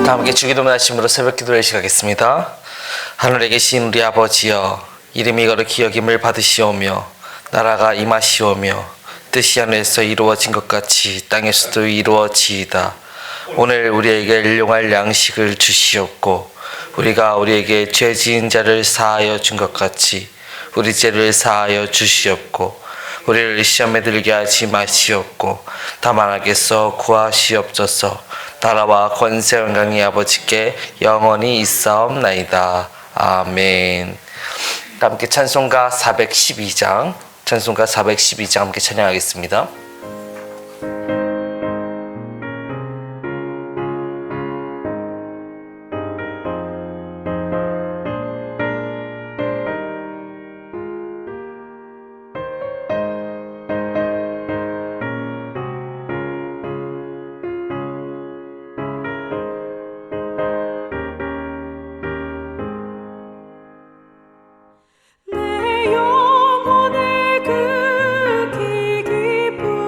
다 함께 주기도문 하심으로 새벽 기도를 시작하겠습니다. 하늘에 계신 우리 아버지여, 이름이 거룩히 여김을 받으시오며 나라가 임하시오며 뜻이 하늘에서 이루어진 것 같이 땅에서도 이루어지이다. 오늘 우리에게 일용할 양식을 주시옵고 우리가 우리에게 죄 지은 자를 사하여 준 것 같이 우리 죄를 사하여 주시옵고 우리를 시험에 들게 하지 마시옵고 다만 악에서 구하시옵소서. 나라와 권세 영광이 아버지께 영원히 있사옵나이다. 아멘. 함께 찬송가 412장 함께 찬양하겠습니다. 내 영혼의 그 깊은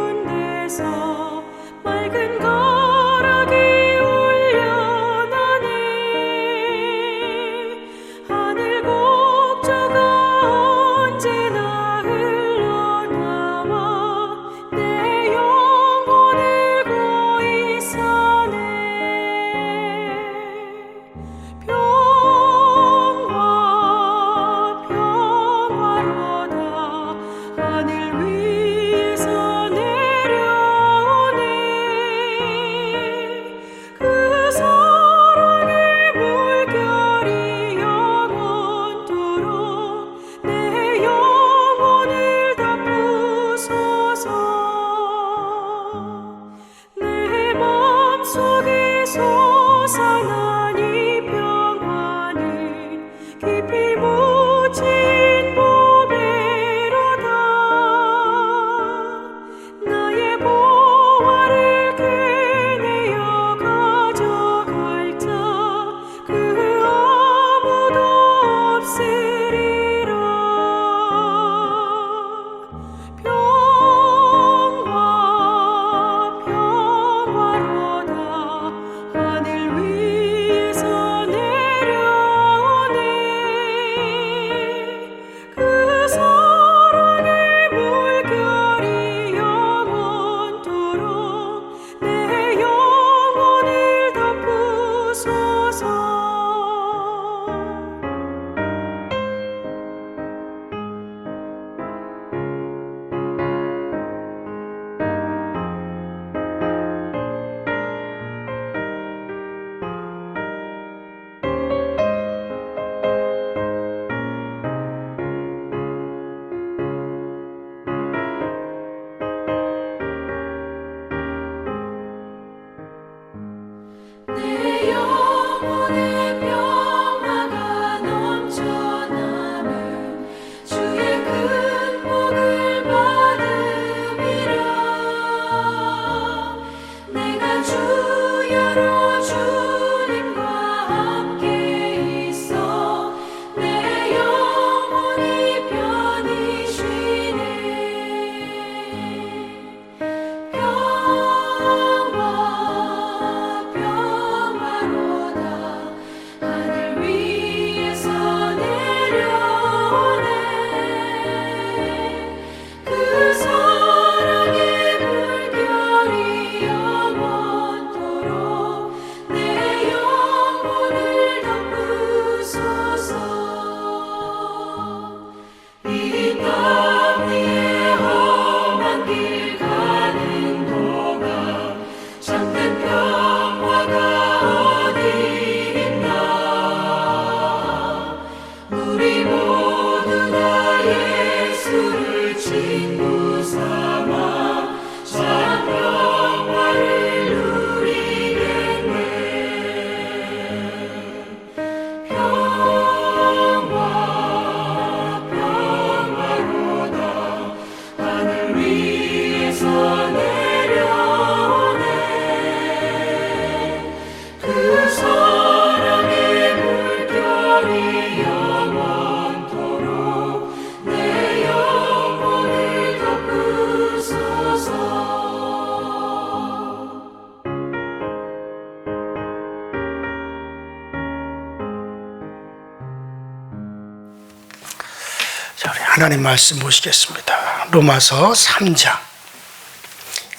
하나님 말씀 보시겠습니다. 로마서 3장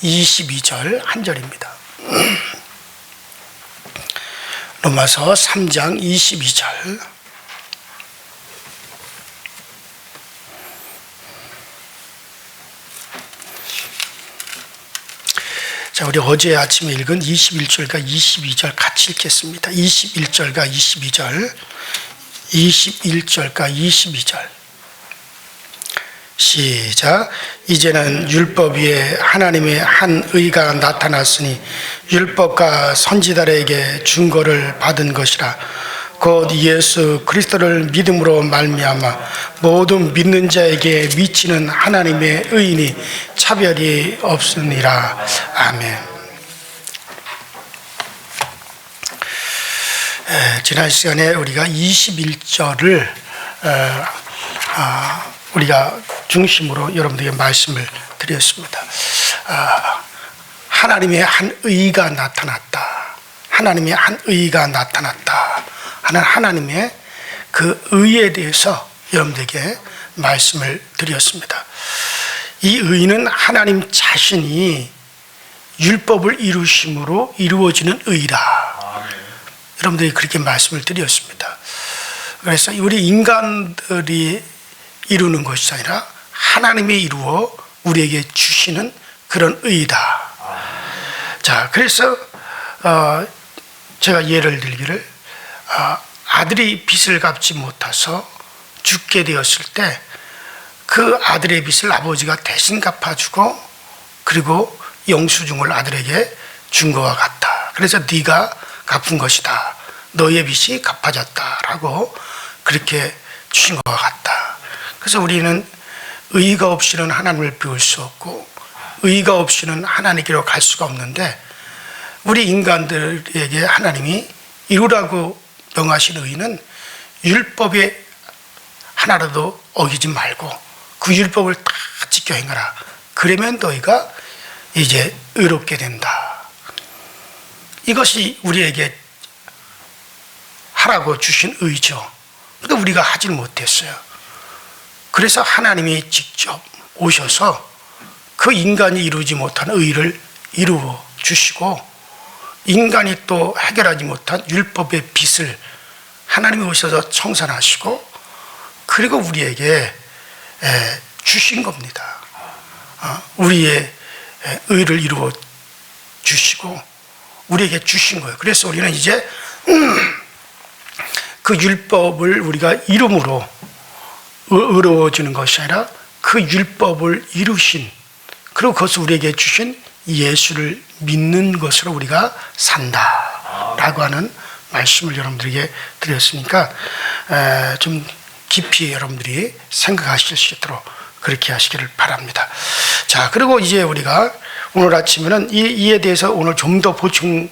22절 한 절입니다. 로마서 3장 22절. 자, 우리 어제 아침에 읽은 21절과 22절 같이 읽겠습니다. 21절과 22절. 21절과 22절. 시작. 이제는 율법 위에 하나님의 한 의가 나타났으니 율법과 선지자들에게 증거를 받은 것이라. 곧 예수 그리스도를 믿음으로 말미암아 모든 믿는 자에게 미치는 하나님의 의인이 차별이 없으니라. 아멘. 지난 시간에 우리가 21절을 우리가 중심으로 여러분들에게 말씀을 드렸습니다. 하나님의 한 의가 나타났다. 하나님의 한 의가 나타났다 하는 하나님의 그 의에 대해서 여러분들에게 말씀을 드렸습니다. 이 의는 하나님 자신이 율법을 이루심으로 이루어지는 의라. 여러분들이 그렇게 말씀을 드렸습니다. 그래서 우리 인간들이 이루는 것이 아니라 하나님이 이루어 우리에게 주시는 그런 의다. 자, 그래서 제가 예를 들기를 아들이 빚을 갚지 못해서 죽게 되었을 때 그 아들의 빚을 아버지가 대신 갚아주고 그리고 영수증을 아들에게 준 것과 같다. 그래서 네가 갚은 것이다. 너의 빚이 갚아졌다라고 그렇게 주신 것과 같다. 그래서 우리는 의가 없이는 하나님을 배울 수 없고 의가 없이는 하나님께로 갈 수가 없는데 우리 인간들에게 하나님이 이루라고 명하신 의는 율법에 하나라도 어기지 말고 그 율법을 다 지켜 행하라. 그러면 너희가 이제 의롭게 된다. 이것이 우리에게 하라고 주신 의죠. 근데 우리가 하질 못했어요. 그래서 하나님이 직접 오셔서 그 인간이 이루지 못한 의를 이루어 주시고 인간이 또 해결하지 못한 율법의 빚을 하나님이 오셔서 청산하시고 그리고 우리에게 주신 겁니다. 우리의 의를 이루어 주시고 우리에게 주신 거예요. 그래서 우리는 이제 그 율법을 우리가 이름으로 의로워지는 것이 아니라 그 율법을 이루신 그리고 그것을 우리에게 주신 예수를 믿는 것으로 우리가 산다라고 하는 말씀을 여러분들에게 드렸으니까 좀 깊이 여러분들이 생각하실 수 있도록 그렇게 하시기를 바랍니다. 자, 그리고 이제 우리가 오늘 아침에는 이에 대해서 오늘 좀 더 보충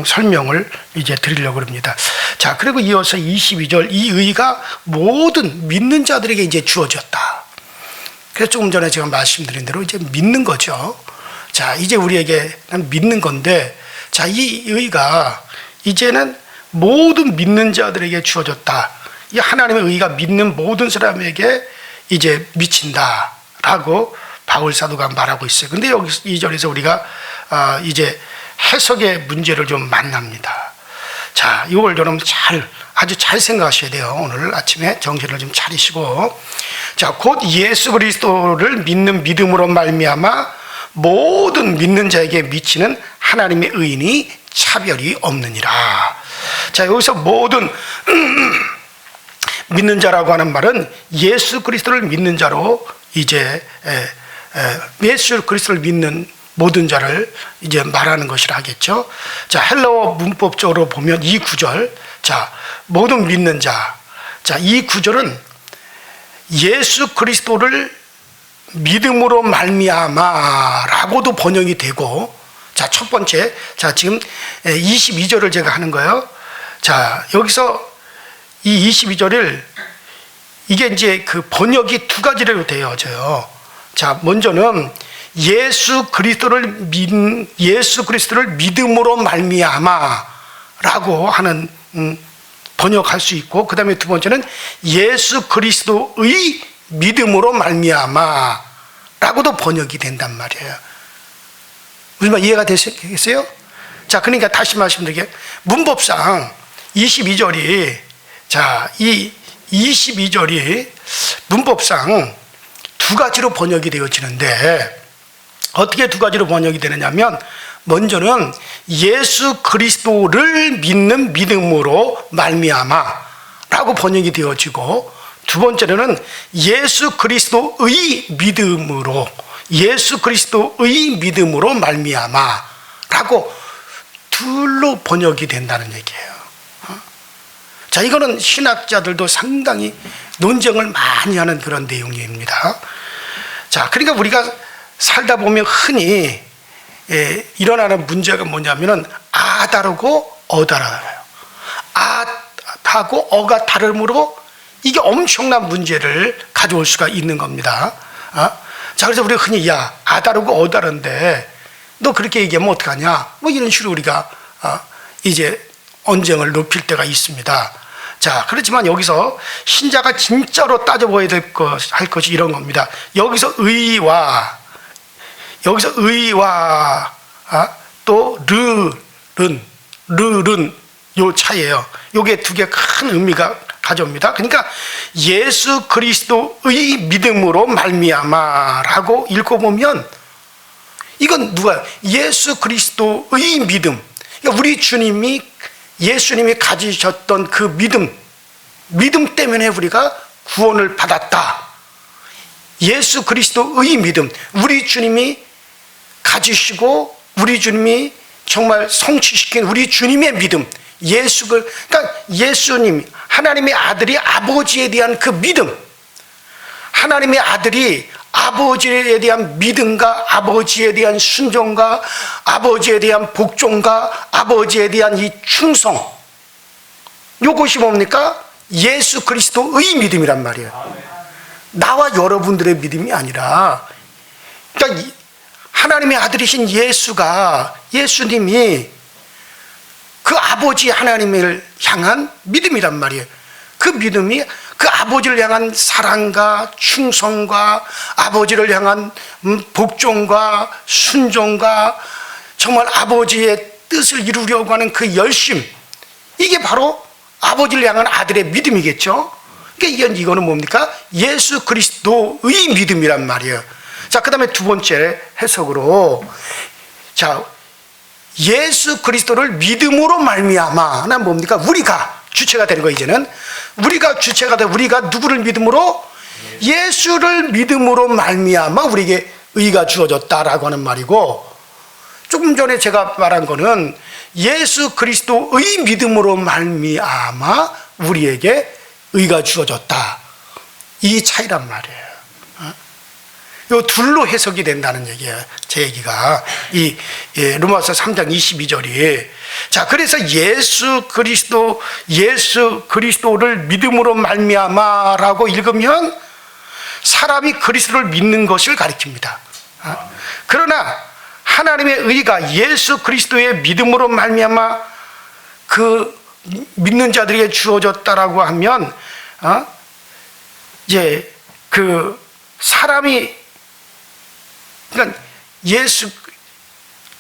설명을 이제 드리려고 합니다. 자, 그리고 이어서 22절 이 의가 모든 믿는 자들에게 이제 주어졌다. 그래서 조금 전에 제가 말씀드린 대로 이제 믿는 거죠. 자, 이제 우리에게는 믿는 건데 자, 이 의가 이제는 모든 믿는 자들에게 주어졌다. 이 하나님의 의가 믿는 모든 사람에게 이제 미친다라고 바울 사도가 말하고 있어요. 근데 여기 이 절에서 우리가 이제 해석의 문제를 좀 만납니다. 자, 이걸 여러분 아주 잘 생각하셔야 돼요. 오늘 아침에 정신을 좀 차리시고 자, 곧 예수 그리스도를 믿는 믿음으로 말미암아 모든 믿는 자에게 미치는 하나님의 의인이 차별이 없느니라. 자, 여기서 모든 믿는 자라고 하는 말은 예수 그리스도를 믿는 자로 이제 예수 그리스도를 믿는 모든 자를 이제 말하는 것이라 하겠죠. 자, 헬라어 문법적으로 보면 이 구절, 자, 모든 믿는 자, 자, 이 구절은 예수 그리스도를 믿음으로 말미암아라고도 번역이 되고, 자, 첫 번째, 자, 지금 22절을 제가 하는 거예요. 자, 여기서 이 22절을 이게 이제 그 번역이 두 가지로 되어져요. 자, 먼저는 예수 그리스도를 믿음으로 말미암아라고 하는 번역할 수 있고, 그 다음에 두 번째는 예수 그리스도의 믿음으로 말미암아 라고도 번역이 된단 말이에요. 무슨 말 이해가 되시겠어요? 자, 그러니까 다시 말씀드리게 문법상 22절이 이 22절이 문법상 두 가지로 번역이 되어지는데 어떻게 두 가지로 번역이 되느냐면 먼저는 예수 그리스도를 믿는 믿음으로 말미암아 라고 번역이 되어지고 두 번째로는 예수 그리스도의 믿음으로 말미암아 라고 둘로 번역이 된다는 얘기예요. 자, 이거는 신학자들도 상당히 논쟁을 많이 하는 그런 내용입니다. 자, 그러니까 우리가 살다 보면 흔히 일어나는 문제가 뭐냐면은 아 다르고 어 다르요. 아하고 어가 다름으로 이게 엄청난 문제를 가져올 수가 있는 겁니다. 자, 그래서 우리가 흔히 야, 아 다르고 어 다른데 너 그렇게 얘기하면 어떡하냐? 뭐 이런 식으로 우리가 이제 언쟁을 높일 때가 있습니다. 자, 그렇지만 여기서 신자가 진짜로 따져봐야 할 것이 이런 겁니다. 여기서 의와 또 르는 요 차이예요. 요게 두 개 큰 의미가 가져옵니다. 그러니까 예수 그리스도의 믿음으로 말미암아라고 읽어보면 이건 누가 예수 그리스도의 믿음. 그러니까 우리 예수님이 가지셨던 그 믿음 때문에 우리가 구원을 받았다. 예수 그리스도의 믿음, 우리 주님이 가지시고 우리 주님이 정말 성취시킨 우리 주님의 믿음, 그러니까 예수님, 하나님의 아들이 아버지에 대한 그 믿음, 하나님의 아들이 아버지에 대한 믿음과 아버지에 대한 순종과 아버지에 대한 복종과 아버지에 대한 이 충성, 요것이 뭡니까? 예수 그리스도의 믿음이란 말이에요. 나와 여러분들의 믿음이 아니라, 그러니까 하나님의 아들이신 예수님이 그 아버지 하나님을 향한 믿음이란 말이에요. 그 믿음이 그 아버지를 향한 사랑과 충성과 아버지를 향한 복종과 순종과 정말 아버지의 뜻을 이루려고 하는 그 열심, 이게 바로 아버지를 향한 아들의 믿음이겠죠. 그러니까 이거는 뭡니까? 예수 그리스도의 믿음이란 말이에요. 자, 그 다음에 두 번째 해석으로, 자, 예수 그리스도를 믿음으로 말미암아는 뭡니까? 우리가 주체가 되는 거. 이제는 우리가 주체가 돼. 우리가 누구를 믿음으로? 예수를 믿음으로 말미암아 우리에게 의가 주어졌다라고 하는 말이고, 조금 전에 제가 말한 거는 예수 그리스도의 믿음으로 말미암아 우리에게 의가 주어졌다, 이 차이란 말이에요. 요 둘로 해석이 된다는 얘기예요. 제 얘기가 이 로마서 3장 22절이. 자, 그래서 예수 그리스도를 믿음으로 말미암아라고 읽으면 사람이 그리스도를 믿는 것을 가리킵니다. 그러나 하나님의 의가 예수 그리스도의 믿음으로 말미암아 그 믿는 자들에게 주어졌다라고 하면 이제 그 사람이, 그러니까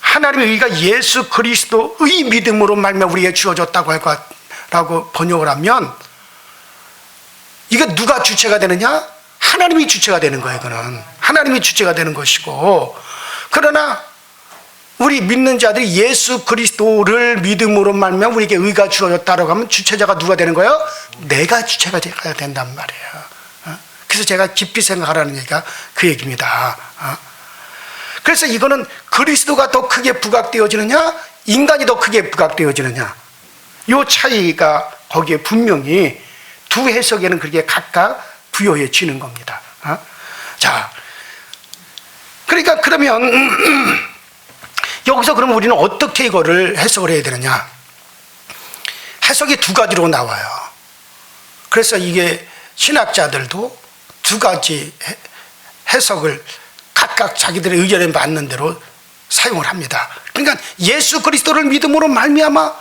하나님의 의가 예수 그리스도의 믿음으로 말미암아 우리에게 주어졌다고 라고 번역을 하면, 이거 누가 주체가 되느냐? 하나님이 주체가 되는 거예요. 이거는 하나님이 주체가 되는 것이고, 그러나 우리 믿는 자들이 예수 그리스도를 믿음으로 말미암아 우리에게 의가 주어졌다라고 하면 주체자가 누가 되는 거예요? 내가 주체가 돼야 된단 말이에요. 그래서 제가 깊이 생각하라는 얘기가 그 얘기입니다. 그래서 이거는 그리스도가 더 크게 부각되어지느냐, 인간이 더 크게 부각되어지느냐, 이 차이가 거기에 분명히 두 해석에는 그렇게 각각 부여해지는 겁니다. 자, 그러니까 그러면 여기서 그럼 우리는 어떻게 이거를 해석을 해야 되느냐? 해석이 두 가지로 나와요. 그래서 이게 신학자들도 두 가지 해석을 각각 자기들의 의견에 맞는 대로 사용을 합니다. 그러니까 예수 그리스도를 믿음으로 말미암아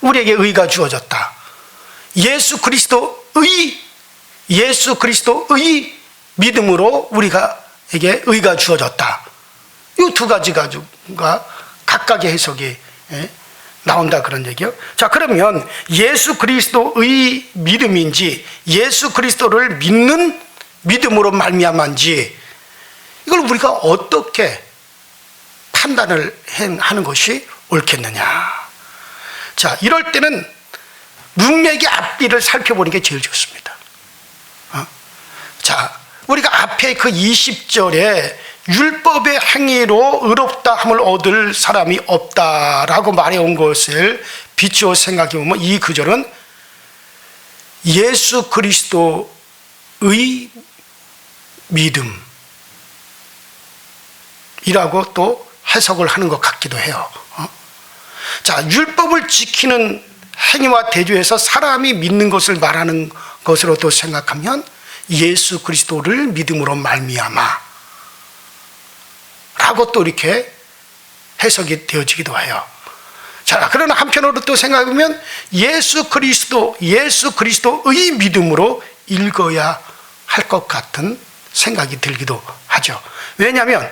우리에게 의가 주어졌다. 예수 그리스도의 믿음으로 우리가에게 의가 주어졌다. 이 두 가지가 각각의 해석이 나온다 그런 얘기요. 자, 그러면 예수 그리스도의 믿음인지 예수 그리스도를 믿는 믿음으로 말미암은지 이걸 우리가 어떻게 판단을 하는 것이 옳겠느냐. 자, 이럴 때는 문맥의 앞뒤를 살펴보는 게 제일 좋습니다. 자, 우리가 앞에 그 20절에 율법의 행위로 의롭다 함을 얻을 사람이 없다라고 말해온 것을 비추어 생각해 보면 이 구절은 예수 그리스도의 믿음이라고 또 해석을 하는 것 같기도 해요. 자, 율법을 지키는 행위와 대조해서 사람이 믿는 것을 말하는 것으로 또 생각하면 예수 그리스도를 믿음으로 말미암아 라고 또 이렇게 해석이 되어지기도 해요. 자, 그러나 한편으로 또 생각해보면 예수 그리스도의 믿음으로 읽어야 할 것 같은 생각이 들기도 하죠. 왜냐하면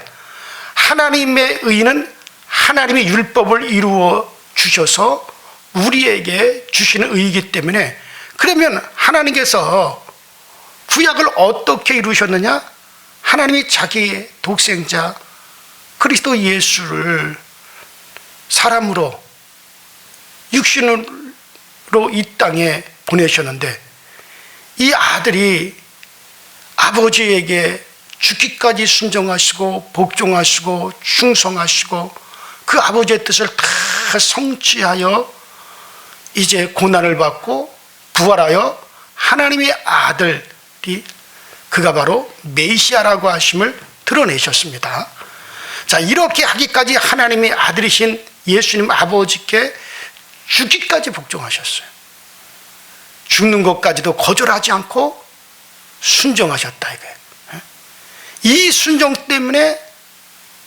하나님의 의는 하나님의 율법을 이루어 주셔서 우리에게 주시는 의이기 때문에, 그러면 하나님께서 구약을 어떻게 이루셨느냐? 하나님이 자기의 독생자 그리스도 예수를 사람으로 육신으로 이 땅에 보내셨는데, 이 아들이 아버지에게 죽기까지 순종하시고 복종하시고 충성하시고 그 아버지의 뜻을 다 성취하여 이제 고난을 받고 부활하여 하나님의 아들이 그가 바로 메시아라고 하심을 드러내셨습니다. 자, 이렇게 하기까지 하나님의 아들이신 예수님 아버지께 죽기까지 복종하셨어요. 죽는 것까지도 거절하지 않고 순종하셨다 이거예요. 이 순종 때문에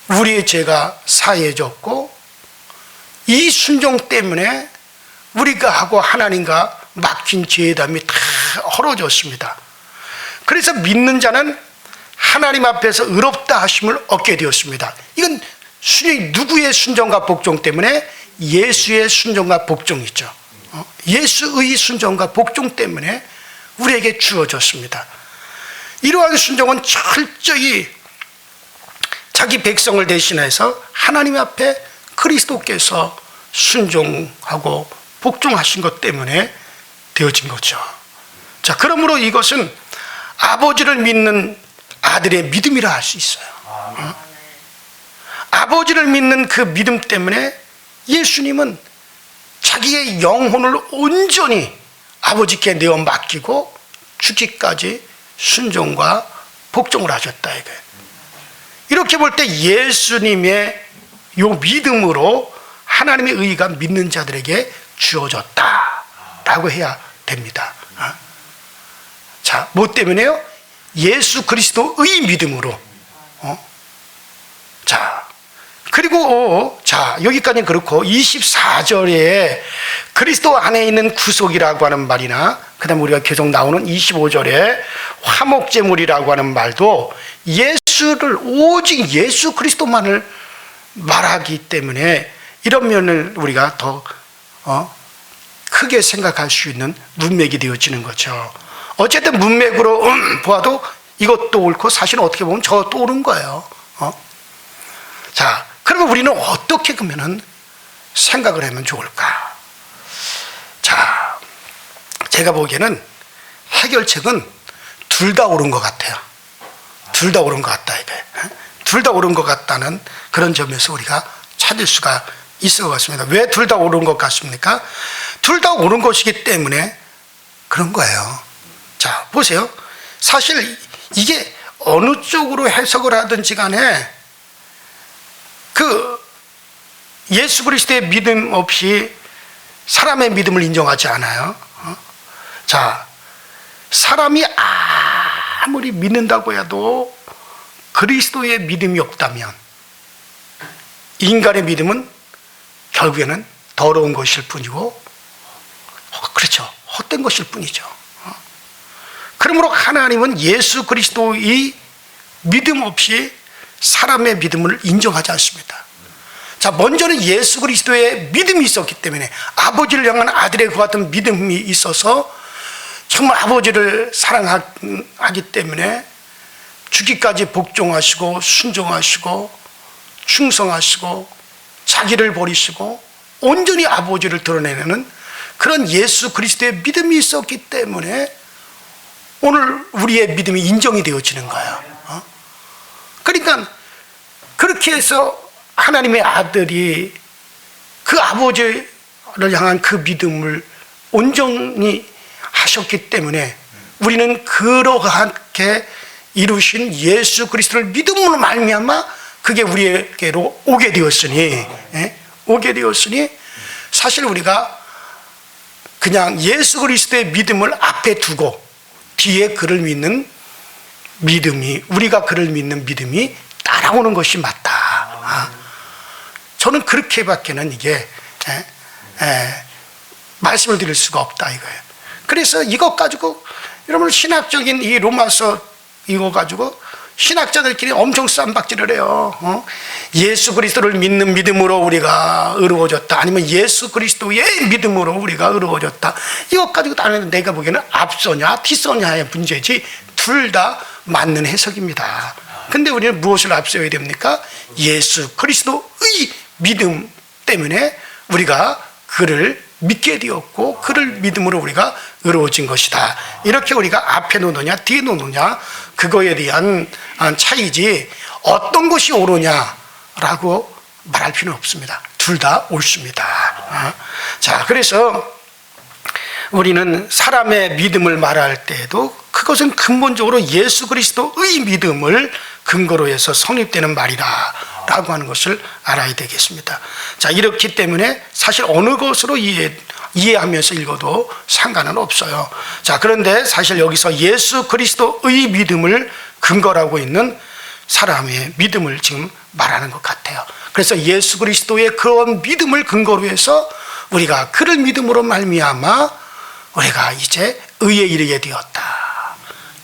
우리의 죄가 사해졌고, 이 순종 때문에 우리가 하고 하나님과 막힌 죄담이 다 헐어졌습니다. 그래서 믿는 자는 하나님 앞에서 의롭다 하심을 얻게 되었습니다. 이건 누구의 순종과 복종 때문에? 예수의 순종과 복종이죠. 예수의 순종과 복종 때문에 우리에게 주어졌습니다. 이러한 순종은 철저히 자기 백성을 대신해서 하나님 앞에 그리스도께서 순종하고 복종하신 것 때문에 되어진 거죠. 자, 그러므로 이것은 아버지를 믿는 아들의 믿음이라 할 수 있어요. 아버지를 믿는 그 믿음 때문에 예수님은 자기의 영혼을 온전히 아버지께 내어 맡기고 죽기까지 순종과 복종을 하셨다 이거예요. 이렇게 볼 때 예수님의 요 믿음으로 하나님의 의가 믿는 자들에게 주어졌다라고 해야 됩니다. 자, 뭐 때문에요? 예수 그리스도의 믿음으로. 자, 그리고 자, 여기까지는 그렇고 24절에 그리스도 안에 있는 구속이라고 하는 말이나 그 다음에 우리가 계속 나오는 25절에 화목제물이라고 하는 말도 예수를, 오직 예수 그리스도만을 말하기 때문에 이런 면을 우리가 더 크게 생각할 수 있는 문맥이 되어지는 거죠. 어쨌든 문맥으로 보아도 이것도 옳고 사실은 어떻게 보면 저것도 옳은 거예요. 자, 그러면 우리는 어떻게 그러면은 생각을 하면 좋을까? 자, 제가 보기에는 해결책은 둘 다 옳은 것 같아요. 둘 다 옳은 것 같다 이게. 둘 다 옳은 것 같다는 그런 점에서 우리가 찾을 수가 있을 것 같습니다. 왜 둘 다 옳은 것 같습니까? 둘 다 옳은 것이기 때문에 그런 거예요. 자, 보세요. 사실 이게 어느 쪽으로 해석을 하든지 간에 그 예수 그리스도의 믿음 없이 사람의 믿음을 인정하지 않아요. 자, 사람이 아무리 믿는다고 해도 그리스도의 믿음이 없다면 인간의 믿음은 결국에는 더러운 것일 뿐이고, 그렇죠, 헛된 것일 뿐이죠. 그러므로 하나님은 예수 그리스도의 믿음 없이 사람의 믿음을 인정하지 않습니다. 자, 먼저는 예수 그리스도의 믿음이 있었기 때문에, 아버지를 향한 아들의 그 같은 믿음이 있어서 정말 아버지를 사랑하기 때문에 죽기까지 복종하시고 순종하시고 충성하시고 자기를 버리시고 온전히 아버지를 드러내는 그런 예수 그리스도의 믿음이 있었기 때문에 오늘 우리의 믿음이 인정이 되어지는 거예요. 그러니까 그렇게 해서 하나님의 아들이 그 아버지를 향한 그 믿음을 온전히 하셨기 때문에 우리는 그러하게 이루신 예수 그리스도를 믿음으로 말미암아 그게 우리에게로 오게 되었으니, 사실 우리가 그냥 예수 그리스도의 믿음을 앞에 두고 뒤에 그를 믿는 믿음이, 우리가 그를 믿는 믿음이 따라오는 것이 맞다. 저는 그렇게밖에는 이게 말씀을 드릴 수가 없다 이거예요. 그래서 이것 가지고 여러분 신학적인 이 로마서 이거 가지고 신학자들끼리 엄청 쌈박질을 해요. 예수 그리스도를 믿는 믿음으로 우리가 의로워졌다, 아니면 예수 그리스도의 믿음으로 우리가 의로워졌다. 이것 가지고 나는 내가 보기에는 앞서냐 뒤서냐의 문제지 둘 다 맞는 해석입니다. 근데 우리는 무엇을 앞서야 됩니까? 예수 그리스도의 믿음 때문에 우리가 그를 믿게 되었고 그를 믿음으로 우리가 의로워진 것이다. 이렇게 우리가 앞에 놓느냐 뒤에 놓느냐 그거에 대한 차이지 어떤 것이 옳으냐라고 말할 필요는 없습니다. 둘 다 옳습니다. 자, 그래서 우리는 사람의 믿음을 말할 때에도 그것은 근본적으로 예수 그리스도의 믿음을 근거로 해서 성립되는 말이다 라고 하는 것을 알아야 되겠습니다. 자, 이렇기 때문에 사실 어느 것으로 이해하면서 읽어도 상관은 없어요. 자, 그런데 사실 여기서 예수 그리스도의 믿음을 근거라고 있는 사람의 믿음을 지금 말하는 것 같아요. 그래서 예수 그리스도의 그런 믿음을 근거로 해서 우리가 그를 믿음으로 말미암아 우리가 이제 의에 이르게 되었다.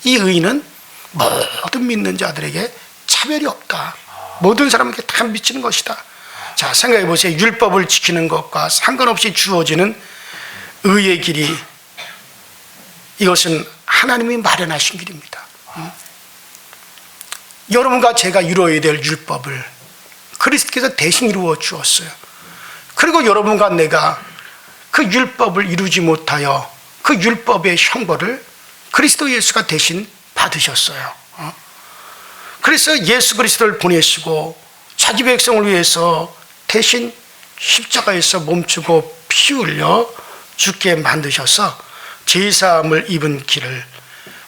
이 의는 모든 믿는 자들에게 차별이 없다. 모든 사람에게 다 미치는 것이다. 자, 생각해 보세요. 율법을 지키는 것과 상관없이 주어지는 의의 길이, 이것은 하나님이 마련하신 길입니다. 여러분과 제가 이루어야 될 율법을 그리스도께서 대신 이루어 주었어요. 그리고 여러분과 내가 그 율법을 이루지 못하여 그 율법의 형벌을 그리스도 예수가 대신 받으셨어요. 그래서 예수 그리스도를 보내시고 자기 백성을 위해서 대신 십자가에서 몸주고 피 흘려 죽게 만드셔서 제사함을 입은 길을,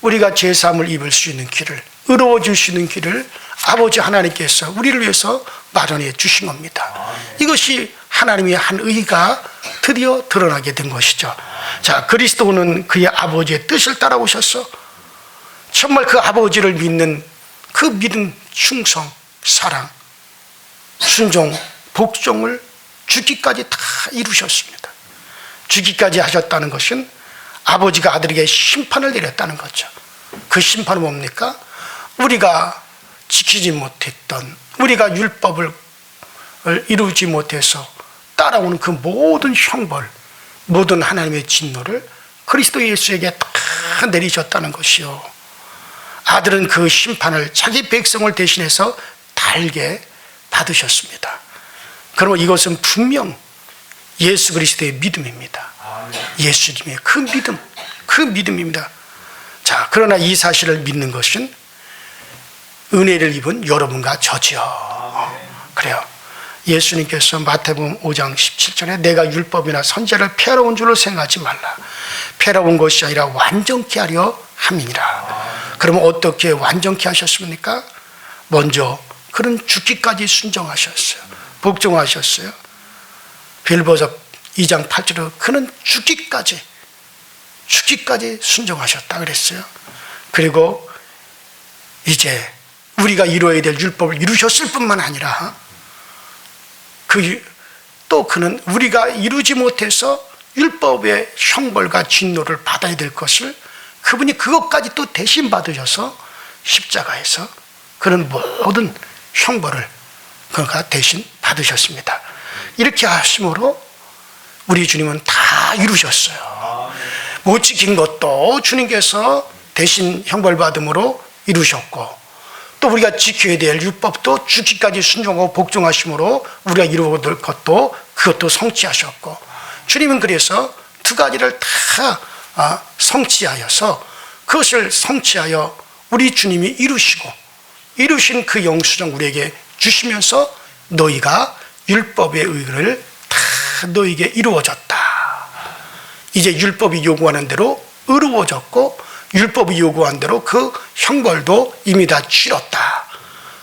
우리가 제사함을 입을 수 있는 길을, 의로워질 수 있는 길을 아버지 하나님께서 우리를 위해서 마련해 주신 겁니다. 이것이 하나님의 한 의가 드디어 드러나게 된 것이죠. 자, 그리스도는 그의 아버지의 뜻을 따라오셔서 정말 그 아버지를 믿는 그 믿음, 충성, 사랑, 순종, 복종을 죽기까지 다 이루셨습니다. 죽기까지 하셨다는 것은 아버지가 아들에게 심판을 내렸다는 거죠. 그 심판은 뭡니까? 우리가 지키지 못했던, 우리가 율법을 이루지 못해서 따라오는 그 모든 형벌, 모든 하나님의 진노를 그리스도 예수에게 다 내리셨다는 것이요. 아들은 그 심판을 자기 백성을 대신해서 달게 받으셨습니다. 그러면 이것은 분명 예수 그리스도의 믿음입니다. 예수님의 그 믿음, 그 믿음입니다. 자, 그러나 이 사실을 믿는 것은 은혜를 입은 여러분과 저지요. 그래요. 예수님께서 마태복음 5장 17절에 내가 율법이나 선지자를 폐하러 온 줄로 생각하지 말라. 폐하러 온 것이 아니라 완전케 하려 함이니라. 그러면 어떻게 완전케 하셨습니까? 먼저 그는 죽기까지 순종하셨어요. 복종하셨어요. 빌보서 2장 8절에 그는 죽기까지 순종하셨다 그랬어요. 그리고 이제 우리가 이루어야 될 율법을 이루셨을 뿐만 아니라 또 그는 우리가 이루지 못해서 율법의 형벌과 진노를 받아야 될 것을 그분이 그것까지 또 대신 받으셔서 십자가에서 그런 모든 형벌을 그가 대신 받으셨습니다. 이렇게 하심으로 우리 주님은 다 이루셨어요. 못 지킨 것도 주님께서 대신 형벌받음으로 이루셨고, 또 우리가 지켜야 될 율법도 죽기까지 순종하고 복종하심으로 우리가 이루어야 될 것도 그것도 성취하셨고, 주님은 그래서 두 가지를 다 성취하여서 그것을 성취하여 우리 주님이 이루신 그 영수증 우리에게 주시면서 너희가 율법의 의를 다 너희에게 이루어졌다. 이제 율법이 요구하는 대로 의로워졌고 율법이 요구한 대로 그 형벌도 이미 다 치렀다.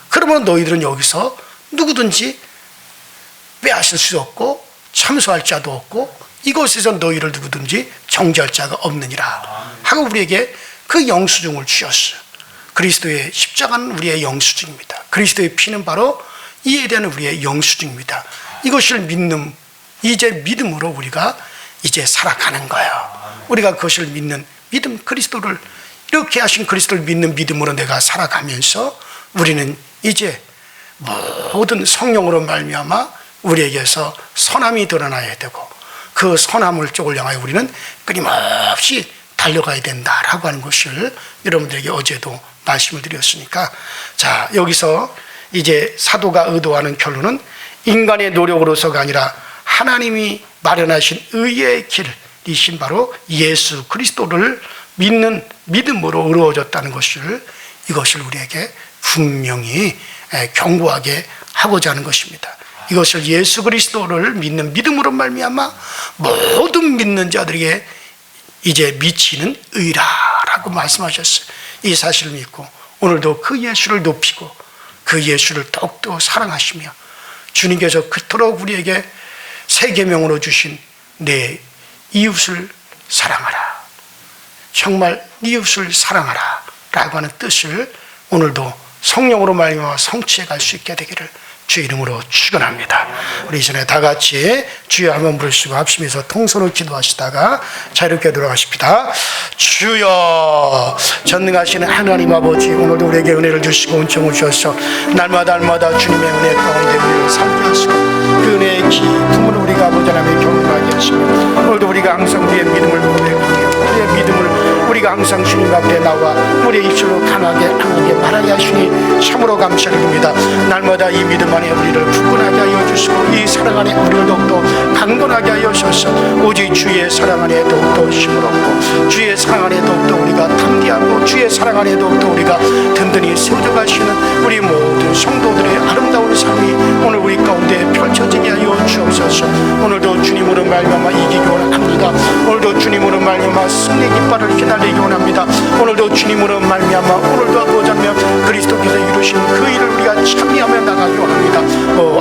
그러면 너희들은 여기서 누구든지 빼앗을 수 없고 참소할 자도 없고 이곳에서 너희를 누구든지 정죄할 자가 없느니라 하고 우리에게 그 영수증을 주셨어요. 그리스도의 십자가는 우리의 영수증입니다. 그리스도의 피는 바로 이에 대한 우리의 영수증입니다. 이것을 이제 믿음으로 우리가 이제 살아가는 거예요. 우리가 그것을 믿는 믿음, 그리스도를 이렇게 하신 그리스도를 믿는 믿음으로 내가 살아가면서 우리는 이제 모든 성령으로 말미암아 우리에게서 선함이 드러나야 되고 그 선함을 쪽을 향하여 우리는 끊임없이 달려가야 된다라고 하는 것을 여러분들에게 어제도 말씀을 드렸으니까, 자, 여기서 이제 사도가 의도하는 결론은 인간의 노력으로서가 아니라 하나님이 마련하신 의의 길이신 바로 예수 그리스도를 믿는 믿음으로 의로워졌다는 것을, 이것을 우리에게 분명히 경고하게 하고자 하는 것입니다. 이것을 예수 그리스도를 믿는 믿음으로 말미암아 모든 믿는 자들에게 이제 미치는 의라라고 말씀하셨어요. 이 사실을 믿고 오늘도 그 예수를 높이고 그 예수를 더욱더 사랑하시며 주님께서 그토록 우리에게 새 계명으로 주신 내 이웃을 사랑하라, 정말 이웃을 사랑하라 라고 하는 뜻을 오늘도 성령으로 말미암아 성취해 갈 수 있게 되기를 주 이름으로 축원합니다. 우리 이전에 다 같이 주여 한번 부르시고 합심해서 통성으로 기도하시다가 자유롭게 돌아가십니다. 주여, 전능하시는 하나님 아버지, 오늘도 우리에게 은혜를 주시고 은총을 주셔서 날마다 주님의 은혜 가운데 우리를 살게 하시고 그 은혜의 기쁨을 우리가 아버지 하나님의 경험하게 하시며 오늘도 우리가 항상 우리의 믿음을 고백하며 우리의 믿음을 우리가 항상 주님 앞에 나와 우리의 입술로 강하게 말하게 하시니 참으로 감사를 드립니다. 날마다 이 믿음 안에 우리를 굳건하게 하여 주시고 이 사랑 안에 우리를 더욱더 강건하게 하여 주셔서 오직 주의 사랑 안에 더욱더 힘을 얻고 주의 사랑 안에 더욱더 우리가 담대하고 주의 사랑 안에 더욱더 우리가 든든히 세워져 가시는 우리 모든 성도들의 아름다운 삶이 오늘 우리 가운데 펼쳐지게 하여 주옵소서. 오늘도 주님으로 말미암아 이기기 원합니다. 오늘도 주님으로 말미암아 승리 깃발을 휘날리기 원합니다. 오늘도 주님으로 말미암아 오늘도 아버지 하나님 그리스도께서 이루신 그 일을 우리가 참여하며 나가기 원합니다.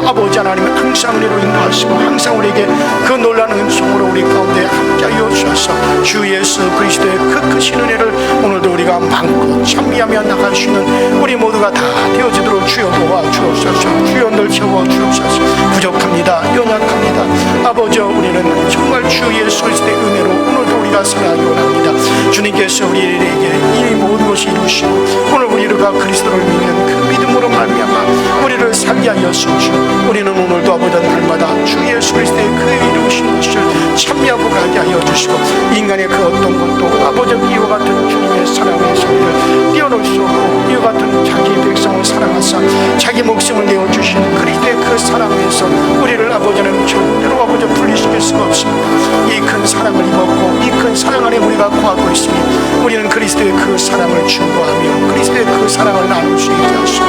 아버지 하나님 항상 우리로 인도하시고 항상 우리에게 그 놀라운 은총으로 우리 가운데 함께하여 주셔서 주 예수 그리스도의 그 크신 은혜를 오늘도 우리가 마음껏 참여하며 나갈 수 있는 우리 모두가 다 되어지도록 주여 도와주옵소서. 주여 늘 채워주옵소서. 부족합니다. 연약합니다. 아버지, 우리는 정말 주 예수 그리스도의 은혜로 오늘도 우리가 살아가기 원합니다. 주님께서 우리에게 이 모든 것을 이루시고 오늘 우리가 그리스도를 믿는 그 믿음으로 말미암아 우리를 살게 하였으니 우리는 오늘도 아버지 날마다 주 예수 그리스도의 그 이루신 것을 참여하고 가게 하여 주시고 인간의 그 어떤 것도 아버지 이와 같은 주님의 사랑의 소리를 뛰어놀 수 없고 이와 같은 자기 백성을 사랑하사 자기 목숨을 내어주신 그리스도의 그 사랑에서 우리를 아버지는 절대로 아버지 분리시킬 수가 없습니다. 이 큰 사랑을 입었고 이 큰 사랑 안에 우리가 거하고 있으니 우리는 그리스도의 그 사랑을 충고하며 그리스도의 그 사랑을 나눌 수 있게 하시고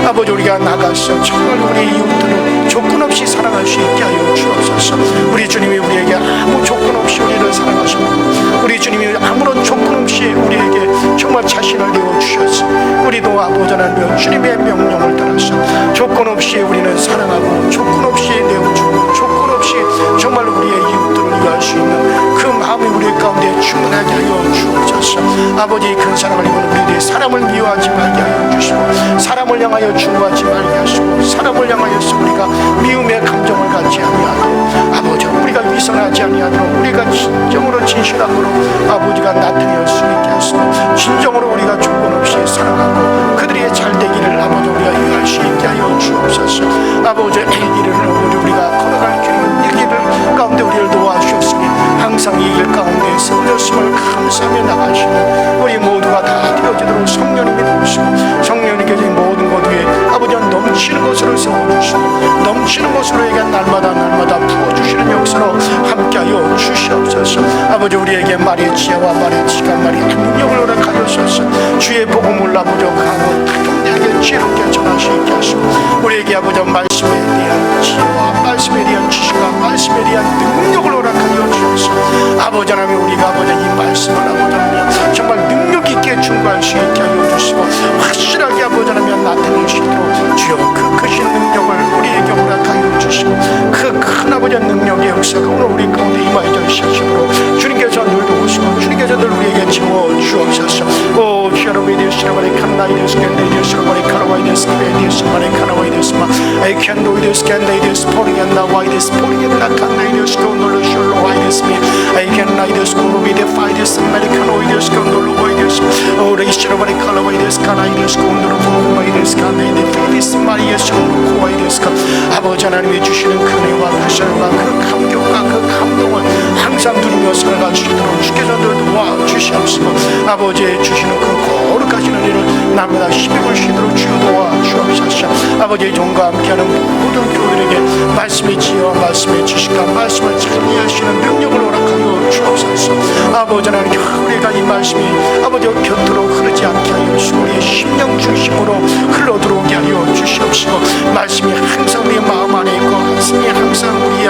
아버지 우리가 나가서 정말 우리 이웃들을 조건 없이 사랑할 수 있게 하여 주옵소서. 우리 주님이 우리에게 아무 조건 없이 우리를 사랑하시고 우리 주님이 아무런 조건 없이 우리에게 정말 자신을 내어주셔서 우리도 아버지 하나님 주님의 명령을 따라서 조건 없이 우리는 사랑하고 조건 없이 내어주고 조건 없이 정말 우리의 이웃들을 위할 수 있는 그 마음이 우리 가운데 충만하게 하여 주옵소서. 아버지 이 큰 사랑을 입은 우리들이 사람을 미워하지 말게 하여 주시고 사람을 향하여 중보하지 말게 하시고 사람을 향하여서 우리가 미움의 감정을 갖지 아니하도록 아버지 우리가 위선하지 아니하도록 우리가 진정으로 진실함으로 아버지가 나타낼 수 있게 하시고 주옵소서. 진정으로 우리가 조건 없이 사랑하고 그들이 잘 되기를 아버지 우리가 이해할 수 있게 하여 주옵소서. 아버지 이 길을 아버지 우리가 걸어갈 길은 이 길을 가운데 우리를 도와주셨으니 항상 이 길 가운데 세워졌음을 감사하며 나가시는 우리 모두가 다 되어지도록 성령님이 도우시고 성령님께서 이 모든 것 위에 아버지 넘치는 것으로 세워주시고 넘치는 것으로 에게 날마다 부어주시는 역사로 함께하여 주시옵소서. 아버지 우리에게 말의 지혜와 말의 지각 말의 능력을 허락하여소서. 주의 복음을 아버지 강원 담대하게 지혜롭게 전할 수 있게 하시고 우리에게 아버지 말씀에 대한 지혜와 말씀에 대한 지식과 말씀에 대한 능력을 허락하여 주옵소서. 아버지 하나님 우리가 아버지 이 말씀을 아버지 하나님 정말 능력 있게 충고할 수 있게 하여 주시고 확실하게 아버지 하나님 나타낼 수 있도록 주여 그 크신 능력을 우리에게 허락하여 주시고 그 큰 아버지 능력의 역사가 오늘 우리 가운데 임하여 주시므로 주님께서 늘 도우시고 주님께서 늘 우리에게 채워 주옵소서. 오 주여러분이 되시라바리 칸나이 되시겠네 되시라바리 카라와이 되시겠네 되시라바리 카라와이 되시마 아이 캔도이 되시겠네 되시포리겠나 와이 되시포리겠나 칸나이 되시고 놀러시올로 와이 되시미 아이 캔나이 되시고 로비 데파이 되시마 아메리카노이 되시고 놀러와이 되시마 오 레이시라바리 카라와이 되시카나이 되시고 놀러보와이 되시카네 데피리스 마리아 쇼로 코와이 되시카 아버지 하나님이 주시는 그 은혜와 그 사랑과 그 감격과 그 감동을 항상 누리며 살아갈 수 있도록 주께서 늘 도와주시옵시고 아버지의 주시는 그 거룩하신 은혜를 날마다 힘입을 수 있도록 주여 도와주옵소서. 아버지의 종과 함께하는 모든 교회들에게 말씀의 지혜와 말씀의 지식과 말씀을 잘 이해하시는 능력을 허락하여 주옵소서. 아버지 하나님 우리가 이 말씀이 아버지 곁으로 흐르지 않게 하여 주시고 우리의 심령 중심으로 흘러들어오게 하여 주시옵시고 말씀이 항상 우리의 마음 안에 있고 말씀이 항상 우리의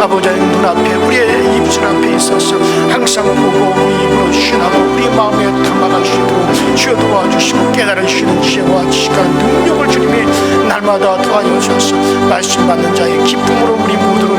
아버지의 눈앞에 우리의 입술 앞에 있어서 항상 보고 우리 입으로 쉬나고 우리 마음에 담아갈 수 있도록 주여 도와주시고 깨달으시는 지혜와 지식과 능력을 주님이 날마다 도와주셔서 말씀 받는 자의 기쁨으로 우리 모두를